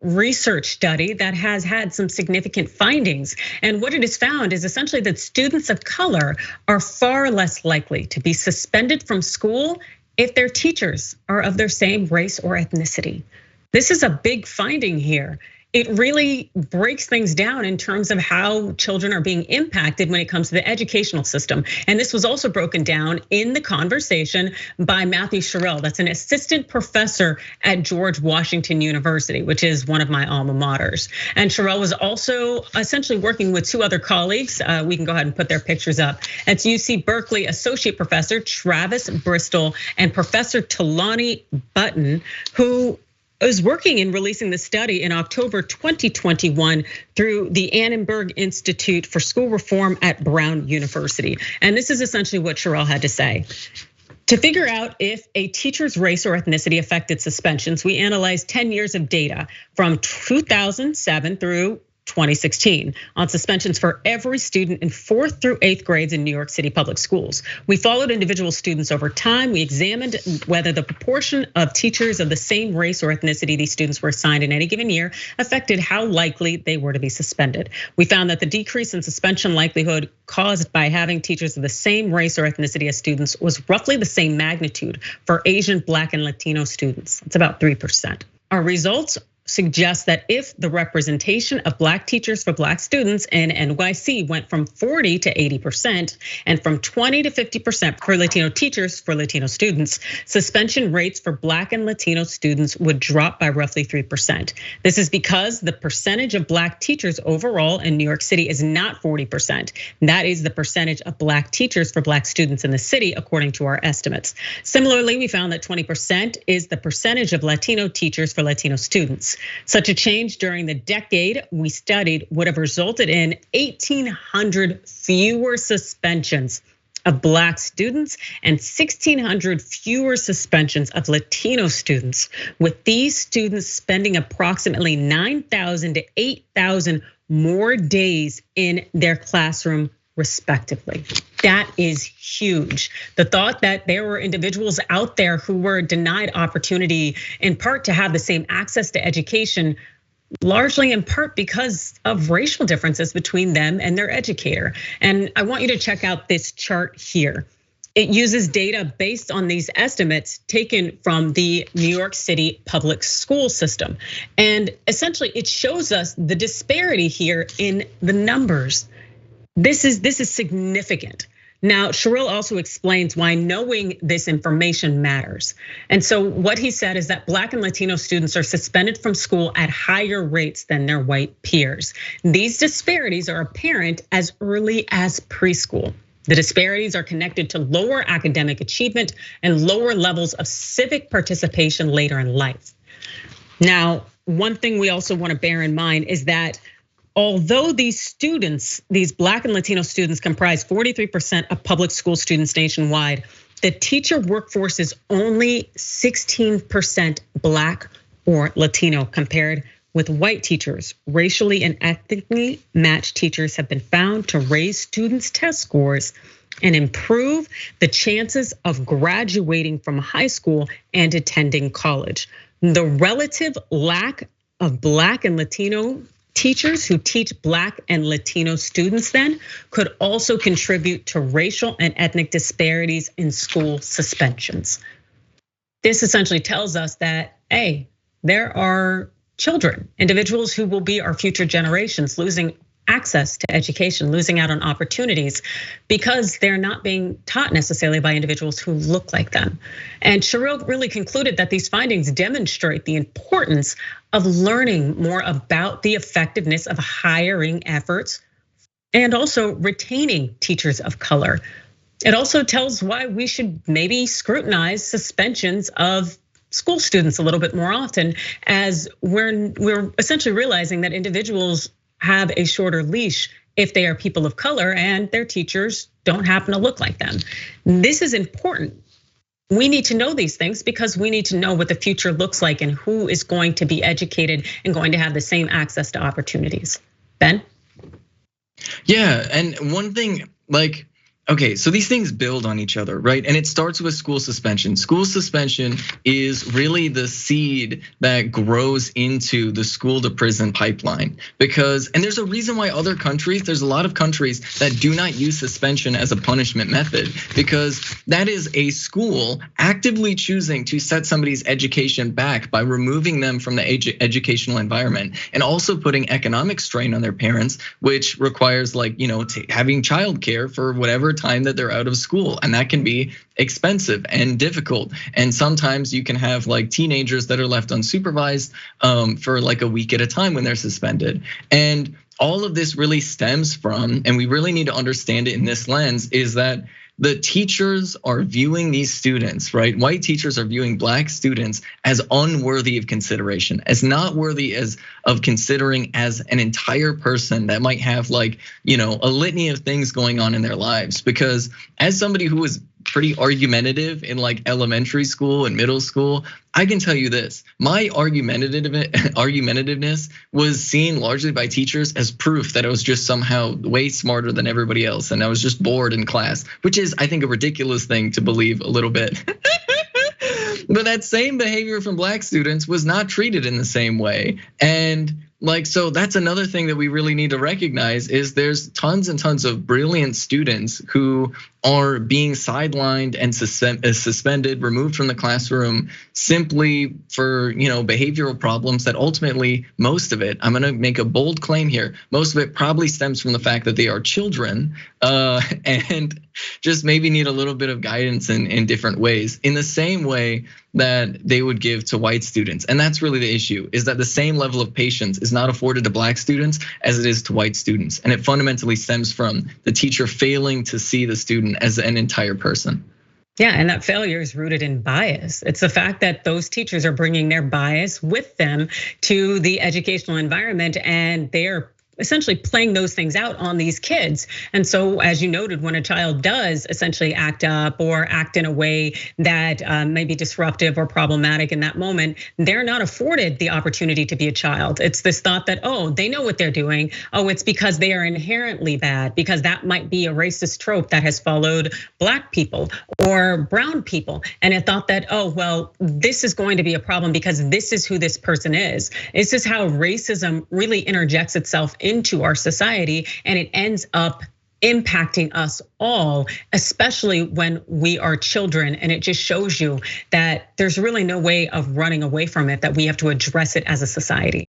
research study that has had some significant findings. And what it has found is essentially that students of color are far less likely to be suspended from school if their teachers are of their same race or ethnicity. This is a big finding here. It really breaks things down in terms of how children are being impacted when it comes to the educational system. And this was also broken down in the conversation by Matthew Sherrill. That's an assistant professor at George Washington University, which is one of my alma maters. And Sherrill was also essentially working with two other colleagues. We can go ahead and put their pictures up. It's UC Berkeley Associate Professor Travis Bristol and Professor Tolani Britton, who is working in releasing the study in October 2021 through the Annenberg Institute for School Reform at Brown University. And this is essentially what Sherrill had to say. To figure out if a teacher's race or ethnicity affected suspensions, we analyzed 10 years of data from 2007 through 2016 on suspensions for every student in 4th through 8th grades in New York City public schools. We followed individual students over time. We examined whether the proportion of teachers of the same race or ethnicity these students were assigned in any given year affected how likely they were to be suspended. We found that the decrease in suspension likelihood caused by having teachers of the same race or ethnicity as students was roughly the same magnitude for Asian, Black, and Latino students. It's about 3%. Our results suggest that if the representation of Black teachers for Black students in NYC went from 40 to 80% and from 20 to 50% for Latino teachers for Latino students, suspension rates for Black and Latino students would drop by roughly 3%. This is because the percentage of Black teachers overall in New York City is not 40%. That is the percentage of Black teachers for Black students in the city, according to our estimates. Similarly, we found that 20% is the percentage of Latino teachers for Latino students. Such a change during the decade we studied would have resulted in 1,800 fewer suspensions of Black students and 1,600 fewer suspensions of Latino students, with these students spending approximately 9,000 to 8,000 more days in their classroom respectively. That is huge. The thought that there were individuals out there who were denied opportunity in part to have the same access to education, largely in part because of racial differences between them and their educator. And I want you to check out this chart here. It uses data based on these estimates taken from the New York City public school system. And essentially it shows us the disparity here in the numbers. This is significant. Now, Sherrill also explains why knowing this information matters. And so what he said is that Black and Latino students are suspended from school at higher rates than their white peers. These disparities are apparent as early as preschool. The disparities are connected to lower academic achievement and lower levels of civic participation later in life. Now, one thing we also want to bear in mind is that although these students, these Black and Latino students comprise 43% of public school students nationwide, the teacher workforce is only 16% Black or Latino compared with white teachers. Racially and ethnically matched teachers have been found to raise students' test scores and improve the chances of graduating from high school and attending college. The relative lack of Black and Latino teachers who teach Black and Latino students then could also contribute to racial and ethnic disparities in school suspensions. This essentially tells us that, hey, there are children, individuals who will be our future generations losing access to education, losing out on opportunities because they're not being taught necessarily by individuals who look like them. And Sherrill really concluded that these findings demonstrate the importance of learning more about the effectiveness of hiring efforts and also retaining teachers of color. It also tells why we should maybe scrutinize suspensions of school students a little bit more often, as we're essentially realizing that individuals have a shorter leash if they are people of color and their teachers don't happen to look like them. This is important. We need to know these things because we need to know what the future looks like and who is going to be educated and going to have the same access to opportunities. Ben? Yeah, and one thing, like, Okay, so these things build on each other, right? And it starts with school suspension. School suspension is really the seed that grows into the school to prison pipeline and there's a reason why there's a lot of countries that do not use suspension as a punishment method, because that is a school actively choosing to set somebody's education back by removing them from the educational environment and also putting economic strain on their parents, which requires having childcare for whatever time that they're out of school, and that can be expensive and difficult. And sometimes you can have teenagers that are left unsupervised for a week at a time when they're suspended. And all of this really stems from, and we really need to understand it in this lens, is that the teachers are viewing these students, right? White teachers are viewing black students as unworthy of consideration, as not worthy of considering as an entire person that might have a litany of things going on in their lives. Because as somebody who was pretty argumentative in elementary school and middle school, I can tell you this: my argumentativeness was seen largely by teachers as proof that I was just somehow way smarter than everybody else, and I was just bored in class, which is, I think, a ridiculous thing to believe a little bit. But that same behavior from black students was not treated in the same way. And so that's another thing that we really need to recognize, is there's tons and tons of brilliant students who are being sidelined and suspended, removed from the classroom simply for behavioral problems that ultimately, most of it, I'm gonna make a bold claim here, most of it probably stems from the fact that they are children and just maybe need a little bit of guidance in different ways, in the same way that they would give to white students. And that's really the issue, is that the same level of patience is not afforded to black students as it is to white students. And it fundamentally stems from the teacher failing to see the student as an entire person. Yeah, and that failure is rooted in bias. It's the fact that those teachers are bringing their bias with them to the educational environment, and they're essentially playing those things out on these kids. And so, as you noted, when a child does essentially act up or act in a way that may be disruptive or problematic in that moment, they're not afforded the opportunity to be a child. It's this thought that, oh, they know what they're doing. Oh, it's because they are inherently bad, because that might be a racist trope that has followed black people or brown people. And it thought that, oh, well, this is going to be a problem because this is who this person is. This is how racism really interjects itself into our society, and it ends up impacting us all, especially when we are children. And it just shows you that there's really no way of running away from it, that we have to address it as a society.